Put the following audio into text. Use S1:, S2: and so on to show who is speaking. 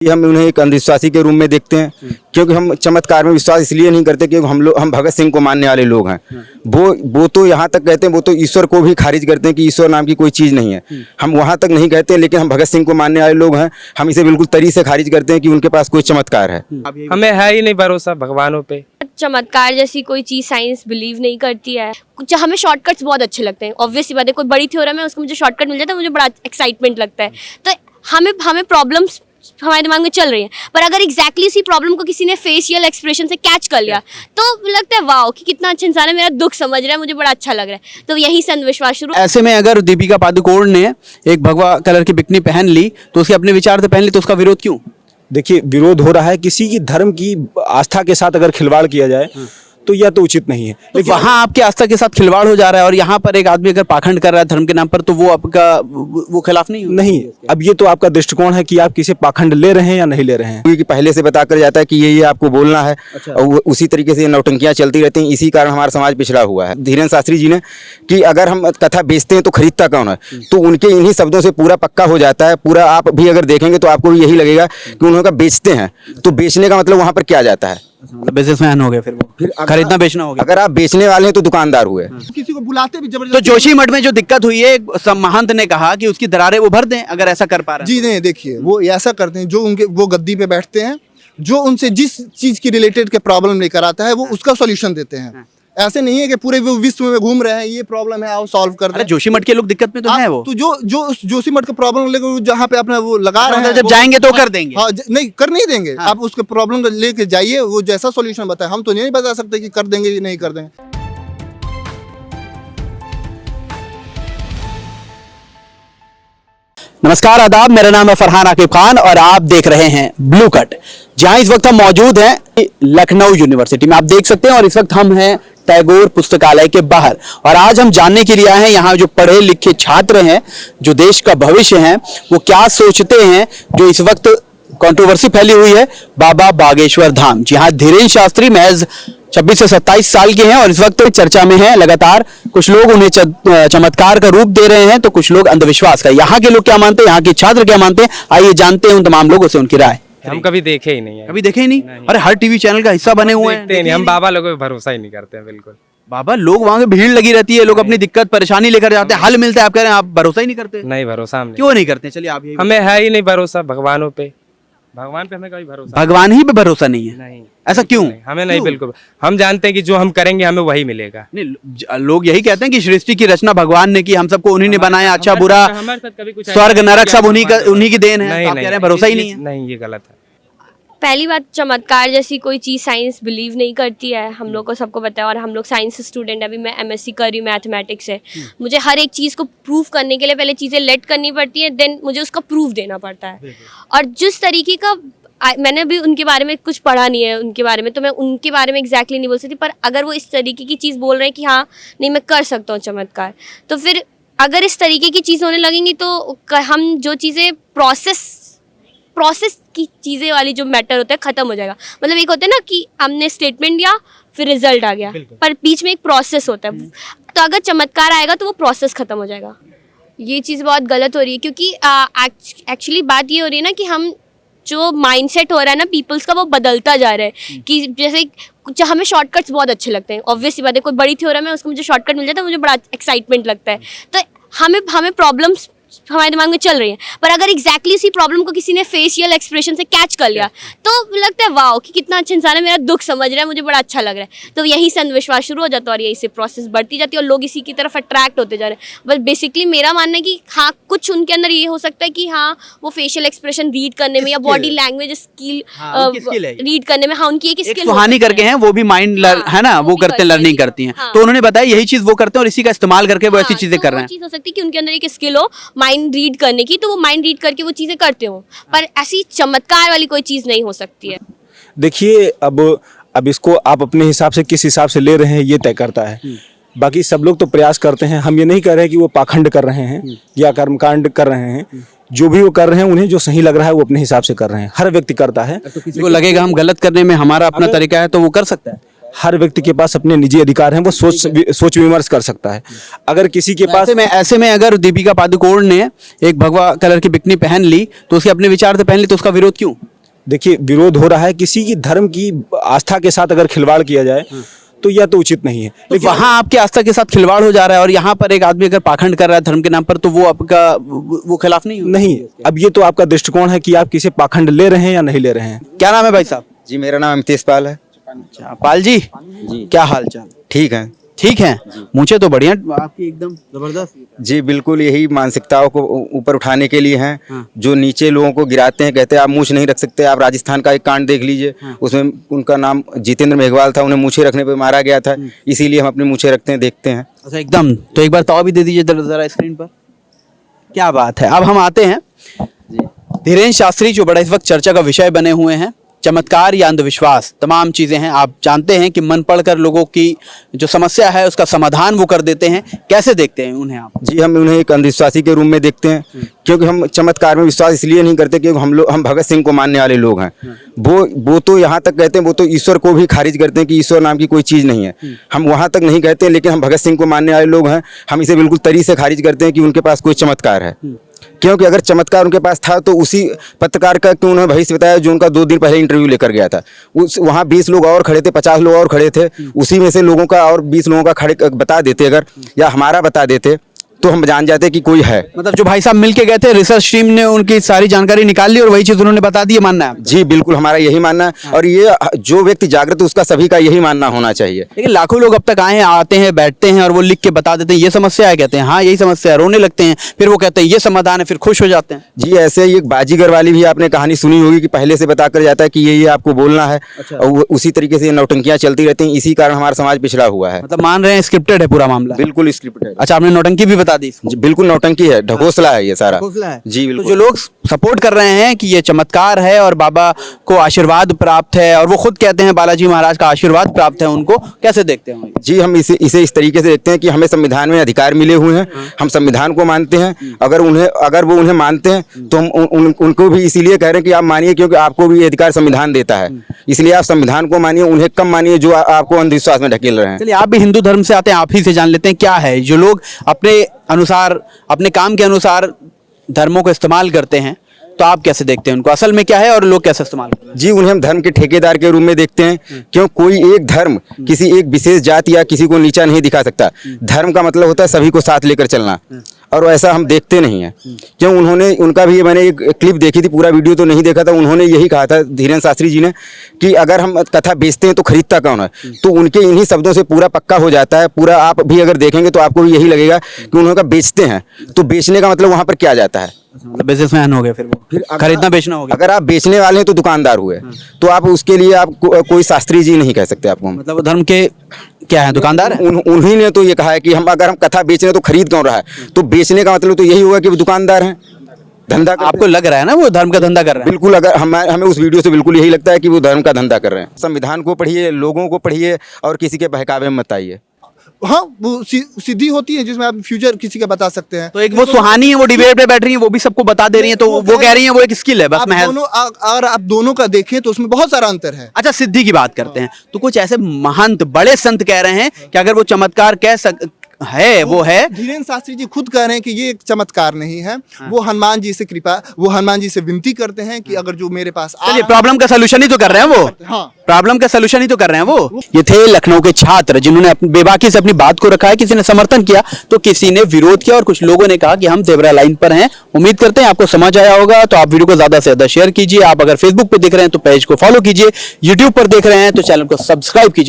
S1: हम उन्हें एक अंधविश्वासी के रूप में देखते हैं, क्योंकि हम चमत्कार में विश्वास इसलिए नहीं करते क्योंकि हम भगत सिंह को मानने वाले लोग हैं। वो तो यहाँ तक कहते हैं, वो तो ईश्वर को भी खारिज करते हैं कि ईश्वर नाम की कोई चीज़ नहीं है। हम वहाँ तक नहीं कहते, लेकिन हम भगत सिंह को मानने वाले लोग हैं। हम इसे बिल्कुल तरी से खारिज करते हैं कि उनके पास कोई चमत्कार है।
S2: हमें है ही नहीं भरोसा भगवानों पे।
S3: चमत्कार जैसी कोई चीज साइंस बिलीव नहीं करती है। हमें शॉर्टकट्स बहुत अच्छे लगते हैं। ऑब्वियसली बात है, कोई बड़ी थ्योरम है उसको मुझे शॉर्टकट मिल जाता है, मुझे बड़ा एक्साइटमेंट लगता है। तो हमें प्रॉब्लम्स हमारे दिमाग में चल रही है, पर अगर एग्जैक्टली इसी प्रॉब्लम को किसी ने फेशियल एक्सप्रेशन से कैच कर लिया तो लगता है वाओ कि कितना अच्छा इंसान है, मेरा दुख समझ रहा है, मुझे बड़ा अच्छा लग रहा है। तो यही से अंधविश्वास शुरू।
S4: ऐसे में अगर दीपिका पादुकोण ने एक भगवा कलर की बिकनी पहन ली तो उसके अपने विचार से पहन ली, तो उसका विरोध क्यों?
S5: देखिए, विरोध हो रहा है किसी की धर्म की आस्था के साथ अगर खिलवाड़ किया जाए तो यह तो उचित नहीं है।
S4: लेकिन वहाँ आपके आस्था के साथ खिलवाड़ हो जा रहा है और यहाँ पर एक आदमी अगर पाखंड कर रहा है धर्म के नाम पर, तो वो आपका वो खिलाफ नहीं
S5: नहीं, अब ये तो आपका दृष्टिकोण है कि आप किसी पाखंड ले रहे हैं या नहीं ले रहे हैं।
S1: क्योंकि पहले से बता कर जाता है कि ये आपको बोलना है।
S4: अच्छा।
S1: और उसी तरीके से नौटंकियां चलती रहती हैं। इसी कारण हमारा समाज पिछड़ा हुआ है। धीरेन्द्र शास्त्री जी ने कि अगर हम कथा बेचते हैं तो खरीदता कौन है, तो उनके इन्हीं शब्दों से पूरा पक्का हो जाता है। पूरा आप भी अगर देखेंगे तो आपको भी यही लगेगा कि उन्होंने बेचते हैं, तो बेचने का मतलब वहाँ पर क्या जाता है?
S4: बिजनेसमैन हो गए, फिर खरीदना बेचना हो गया।
S1: अगर आप बेचने वाले हैं तो दुकानदार हुए।
S6: किसी को बुलाते भी जबरदस्ती।
S4: तो जोशीमठ में जो दिक्कत हुई है, महंत ने कहा कि उसकी दरारें वो भर दें अगर ऐसा कर पा रहे हैं।
S6: जी नहीं, देखिए वो ऐसा करते हैं जो उनके वो गद्दी पे बैठते हैं, जो उनसे जिस चीज की रिलेटेड के प्रॉब्लम लेकर आता है वो उसका सॉल्यूशन देते हैं। ऐसे नहीं है कि पूरे विश्व में घूम रहे हैं, ये प्रॉब्लम है आओ सॉल्व कर दें।
S4: जोशीमठ के लोग दिक्कत में तो है वो,
S6: तो जो उस जोशीमठ का प्रॉब्लम लेकर जहाँ पे अपना वो लगा रहे हैं,
S4: जब जाएंगे तो कर देंगे।
S6: हाँ, नहीं कर नहीं देंगे। आप उसके प्रॉब्लम लेके जाइए, वो जैसा सॉल्यूशन बताए। हम तो नहीं बता सकते कि कर देंगे या नहीं कर देंगे।
S4: नमस्कार, आदाब। मेरा नाम है फरहान आकिब खान और आप देख रहे हैं ब्लू कट, जहां इस वक्त हम मौजूद हैं लखनऊ यूनिवर्सिटी में। आप देख सकते हैं और इस वक्त हम हैं टैगोर पुस्तकालय के बाहर। और आज हम जानने के लिए आए हैं यहाँ जो पढ़े लिखे छात्र हैं, जो देश का भविष्य हैं, वो क्या सोचते हैं जो इस वक्त कंट्रोवर्सी फैली हुई है बाबा बागेश्वर धाम। जी हाँ, धीरेन्द्र शास्त्री महज 26 से 27 साल के हैं और इस वक्त चर्चा में हैं लगातार। कुछ लोग उन्हें चमत्कार का रूप दे रहे हैं तो कुछ लोग अंधविश्वास का। यहाँ के लोग क्या मानते हैं, यहाँ के छात्र क्या मानते हैं, आइए जानते हैं उन तमाम लोगों से उनकी राय।
S2: हम कभी देखे ही नहीं है।
S4: कभी देखे ही नहीं? अरे हर टीवी चैनल का हिस्सा बने हुए हैं।
S2: नहीं, हम बाबा लोगों पे भरोसा ही नहीं करते हैं बिल्कुल।
S4: बाबा लोग वहां पे भीड़ लगी रहती है, लोग अपनी दिक्कत परेशानी लेकर जाते हैं, हल मिलता है, आप कह रहे हैं आप भरोसा ही नहीं करते?
S2: नहीं, भरोसा हम
S4: क्यों नहीं करते? चलिए आप।
S2: हमें है ही नहीं भरोसा भगवानों पे। भगवान पे हमें कभी भरोसा,
S4: भगवान ही पे भरोसा नहीं है?
S2: नहीं।
S4: ऐसा क्यों?
S2: हमें नहीं, बिल्कुल। हम जानते हैं कि जो हम करेंगे हमें वही मिलेगा।
S4: नहीं, लोग यही कहते हैं कि सृष्टि की रचना भगवान ने की, हम सबको उन्हीं ने बनाया, अच्छा बुरा स्वर्ग नरक सब उन्हीं की देन है। आप कह रहे हैं भरोसा ही नहीं है?
S2: नहीं, ये गलत है।
S3: पहली बात, चमत्कार जैसी कोई चीज़ साइंस बिलीव नहीं करती है। हम लोग को सबको पता है, और हम लोग साइंस स्टूडेंट। अभी मैं MSc कर रही हूँ मैथमेटिक्स से। मुझे हर एक चीज़ को प्रूव करने के लिए पहले चीज़ें लेट करनी पड़ती है, देन मुझे उसका प्रूफ देना पड़ता है। और जिस तरीके का मैंने भी उनके बारे में कुछ पढ़ा नहीं है उनके बारे में, तो मैं उनके बारे में एग्जैक्टली नहीं बोल सकती। पर अगर वो इस तरीके की चीज़ बोल रहे हैं कि हाँ नहीं मैं कर सकता हूँ चमत्कार, तो फिर अगर इस तरीके की चीज़ होने लगेंगी तो हम जो चीज़ें प्रोसेस की चीज़ें वाली जो मैटर होता है ख़त्म हो जाएगा। मतलब एक होता है ना कि हमने स्टेटमेंट दिया फिर रिजल्ट आ गया, पर बीच में एक प्रोसेस होता है। तो अगर चमत्कार आएगा तो वो प्रोसेस ख़त्म हो जाएगा। ये चीज़ बहुत गलत हो रही है, क्योंकि एक्चुअली बात ये हो रही है ना कि हम जो माइंडसेट हो रहा है ना पीपल्स का, वो बदलता जा रहा है। कि जैसे हमें शॉर्टकट्स बहुत अच्छे लगते हैं। ऑब्वियसली बात है, कोई बड़ी थ्योरम है उसको मुझे शॉर्टकट मिल जाता है, मुझे बड़ा एक्साइटमेंट लगता है। तो हमें प्रॉब्लम्स हमारे दिमाग में चल रही है, पर अगर एग्जैक्टली इसी प्रॉब्लम को किसी ने फेशियल एक्सप्रेशन से कैच कर लिया तो लगता है वाओ कि कितना अच्छा इंसान है, मेरा दुख समझ रहा है, मुझे बड़ा अच्छा लग रहा है। तो यही से अंधविश्वास शुरू हो जाता है और यही से प्रोसेस बढ़ती जाती है और लोग इसी की तरफ अट्रैक्ट होते जा रहे हैं। बस बेसिकली मेरा मानना है कि हाँ कुछ उनके अंदर ये हो सकता है कि हाँ वो फेशियल एक्सप्रेशन रीड करने में या बॉडी लैंग्वेज स्किल रीड करने में, हाँ उनकी एक स्किल
S4: सुहानी करके हैं, वो भी माइंड है ना, वो करते हैं, लर्निंग करती हैं। तो उन्होंने बताया यही चीज वो करते हैं और इसी का इस्तेमाल करके वो ऐसी चीजें कर रहे हैं।
S3: चीज हो सकती है कि उनके अंदर एक स्किल हो माइंड रीड करने की, तो वो माइंड रीड करके वो चीजें करते हो, पर ऐसी चमत्कार वाली कोई चीज नहीं हो सकती है।
S5: देखिए, अब इसको आप अपने हिसाब से किस हिसाब से ले रहे हैं ये तय करता है। बाकी सब लोग तो प्रयास करते हैं। हम ये नहीं कह रहे हैं कि वो पाखंड कर रहे हैं या कर्मकांड कर रहे हैं। जो भी वो कर रहे हैं उन्हें जो सही लग रहा है वो अपने हिसाब से कर रहे हैं। हर व्यक्ति करता है।
S4: तो किसी को लगेगा हम गलत करने में हमारा अपना तरीका है तो वो कर सकता है।
S5: हर व्यक्ति के पास अपने निजी अधिकार हैं, वो सोच विमर्श कर सकता है। अगर किसी के पास
S4: ऐसे में अगर दीपिका पादुकोण ने एक भगवा कलर की बिकनी पहन ली तो उसके अपने विचार से पहन ली, तो उसका विरोध क्यों?
S5: देखिए, विरोध हो रहा है किसी की धर्म की आस्था के साथ अगर खिलवाड़ किया जाए तो यह तो उचित नहीं है।
S4: लेकिन वहां आपकी आस्था के साथ खिलवाड़ हो जा रहा है और यहाँ पर एक आदमी अगर पाखंड कर रहा है धर्म के नाम पर, तो वो आपका वो खिलाफ नहीं होगा?
S5: नहीं, अब ये तो आपका दृष्टिकोण है कि आप किसी पाखंड ले रहे हैं या नहीं ले रहे हैं।
S4: क्या नाम है भाई साहब?
S1: जी मेरा नाम अमितेश पाल है।
S4: अच्छा पाल जी, क्या हाल चाल?
S1: ठीक है।
S4: ठीक है, मुझे तो बढ़िया आपकी एकदम जबरदस्त।
S1: जी बिल्कुल, यही मानसिकताओं को ऊपर उठाने के लिए हैं, जो नीचे लोगों को गिराते हैं, कहते हैं आप मूंछ नहीं रख सकते। आप राजस्थान का एक कांड देख लीजिए, उसमें उनका नाम जितेंद्र मेघवाल था, उन्हें मूंछें रखने पे मारा गया था। इसीलिए हम अपनी मूंछें रखते हैं, देखते हैं।
S4: अच्छा एकदम, तो एक बार ताव भी दे दीजिए जरा स्क्रीन पर। क्या बात है। अब हम आते हैं धीरेन्द्र शास्त्री, जो बड़ा इस वक्त चर्चा का विषय बने हुए हैं। चमत्कार या अंधविश्वास, तमाम चीजें हैं। आप जानते हैं कि मन पढ़कर लोगों की जो समस्या है उसका समाधान वो कर देते हैं। कैसे देखते हैं उन्हें आप?
S1: जी हम उन्हें एक अंधविश्वासी के रूप में देखते हैं, क्योंकि हम चमत्कार में विश्वास इसलिए नहीं करते क्योंकि हम भगत सिंह को मानने वाले लोग हैं। वो तो यहाँ तक कहते हैं, वो तो ईश्वर को भी खारिज करते हैं कि ईश्वर नाम की कोई चीज़ नहीं है। हम वहाँ तक नहीं कहते, लेकिन हम भगत सिंह को मानने वाले लोग हैं। हम इसे बिल्कुल तरी से खारिज करते हैं कि उनके पास कोई चमत्कार है, क्योंकि अगर चमत्कार उनके पास था तो उसी पत्रकार का क्यों उन्होंने भविष्य बताया जो उनका 2 दिन पहले इंटरव्यू लेकर गया था। वहाँ 20 लोग और खड़े थे, 50 लोग और खड़े थे, उसी में से लोगों का और 20 लोगों का खड़े बता देते अगर, या हमारा बता देते, तो हम जान जाते कि कोई है।
S4: मतलब जो भाई साहब मिलके गए थे, रिसर्च टीम ने उनकी सारी जानकारी निकाल ली और वही चीज उन्होंने बता दी, है मानना है?
S1: जी बिल्कुल, हमारा यही मानना है, और ये जो व्यक्ति जागृत है उसका सभी का यही मानना होना चाहिए।
S4: लेकिन लाखों लोग अब तक आए हैं, आते हैं, बैठते हैं और वो लिख के बता देते हैं ये समस्या है, कहते हैं हाँ यही समस्या है, रोने लगते हैं, फिर वो कहते हैं ये समाधान है, फिर खुश हो जाते हैं।
S1: जी ऐसे ही एक बाजीगर वाली भी आपने कहानी सुनी होगी कि पहले से बता कर जाता है कि ये आपको बोलना है। और उसी तरीके से नौटंकियां चलती रहती हैं, इसी कारण हमारा समाज पिछड़ा हुआ है।
S4: मतलब मान रहे हैं स्क्रिप्टेड है पूरा मामला?
S1: बिल्कुल स्क्रिप्टेड है।
S4: अच्छा, आपने नौटंकी भी बता दी?
S1: बिल्कुल नौटंकी है, ढकोसला है ये सारा।
S4: है।
S1: जी बिल्कुल।
S4: तो जो लोग सपोर्ट कर रहे हैं कि ये चमत्कार है और बाबा को आशीर्वाद प्राप्त है, और वो खुद कहते हैं बालाजी महाराज का आशीर्वाद प्राप्त है, उनको कैसे देखते हैं? जी
S1: हम इसे इस तरीके से देखते हैं कि हमें संविधान में अधिकार मिले हुए हैं, हम संविधान को मानते हैं। अगर वो उन्हें मानते हैं तो हम उनको भी इसीलिए कह रहे हैं कि आप मानिए, क्योंकि आपको भी अधिकार संविधान देता है, इसलिए आप संविधान को मानिए, उन्हें कम मानिए जो आपको अंधविश्वास में ढकेल रहे हैं।
S4: चलिए, आप भी हिंदू धर्म से आते हैं, आप ही से जान लेते हैं क्या है जो लोग अपने अनुसार, अपने काम के अनुसार धर्मों को इस्तेमाल करते हैं, तो आप कैसे देखते हैं उनको? असल में क्या है और लोग कैसे इस्तेमाल करते हैं?
S1: जी उन्हें हम धर्म के ठेकेदार के रूप में देखते हैं, क्यों कोई एक धर्म किसी एक विशेष जाति या किसी को नीचा नहीं दिखा सकता। धर्म का मतलब होता है सभी को साथ लेकर चलना, और ऐसा हम देखते नहीं है। क्यों उनका भी मैंने एक क्लिप देखी थी, पूरा वीडियो तो नहीं देखा था। उन्होंने यही कहा था धीरेन्द्र शास्त्री जी ने कि अगर हम कथा बेचते हैं तो खरीदता कौन है। तो उनके इन्हीं शब्दों से पूरा पक्का हो जाता है। पूरा आप भी अगर देखेंगे तो आपको भी यही लगेगा कि उन्होंने बेचते हैं, तो बेचने का मतलब वहाँ पर क्या जाता है?
S4: मतलब बिजनेसमैन हो गए, फिर खरीदना बेचना हो गया।
S1: अगर आप बेचने वाले हैं तो दुकानदार हुए, तो आप उसके लिए आप कोई शास्त्री जी नहीं कह सकते आपको।
S4: मतलब वो धर्म के क्या है, दुकानदार है?
S1: उन्हीं ने तो ये कहा है कि अगर हम कथा बेच रहे हैं तो खरीद कौन रहा है, तो बेचने का मतलब तो यही होगा कि वो दुकानदार हैं, धंधा।
S4: आपको लग रहा है ना वो धर्म का धंधा कर रहे हैं?
S1: बिल्कुल, अगर हमें उस वीडियो से बिल्कुल यही लगता है कि वो धर्म का धंधा कर रहे हैं। संविधान को पढ़िए, लोगों को पढ़िए, और किसी के बहकावे में मत आइए।
S6: हाँ, वो सिद्धि होती है जिसमें आप फ्यूचर किसी का बता सकते हैं।
S4: तो एक वो सुहानी है, वो डिबेट पे बैठ रही है, वो भी सबको बता दे रही है, तो वो कह रही है वो एक स्किल है बस महज।
S6: अगर आप दोनों का देखें तो उसमें बहुत सारा अंतर है।
S4: अच्छा, सिद्धि की बात करते हैं तो कुछ ऐसे महंत बड़े संत कह रहे हैं कि अगर वो चमत्कार है वो है।
S6: धीरेन्द्र शास्त्री जी खुद कह रहे हैं कि ये एक चमत्कार नहीं है। वो हनुमान जी से वो हनुमान जी से विनती करते हैं कि अगर जो मेरे पास
S4: चलिए, प्रॉब्लम का सलूशन ही तो कर रहे हैं वो।
S6: हाँ,
S4: प्रॉब्लम का सलूशन ही तो कर रहे हैं वो। ये थे लखनऊ के छात्र जिन्होंने बेबाकी से अपनी बात को रखा है। किसी ने समर्थन किया तो किसी ने विरोध किया, और कुछ लोगों ने कहा कि हम देवरा लाइन पर हैं। उम्मीद करते हैं आपको समझ आया होगा, तो आप वीडियो को ज्यादा से ज्यादा शेयर कीजिए। आप अगर फेसबुक पे देख रहे हैं तो पेज को फॉलो कीजिए, यूट्यूब पर देख रहे हैं तो चैनल को सब्सक्राइब कीजिए।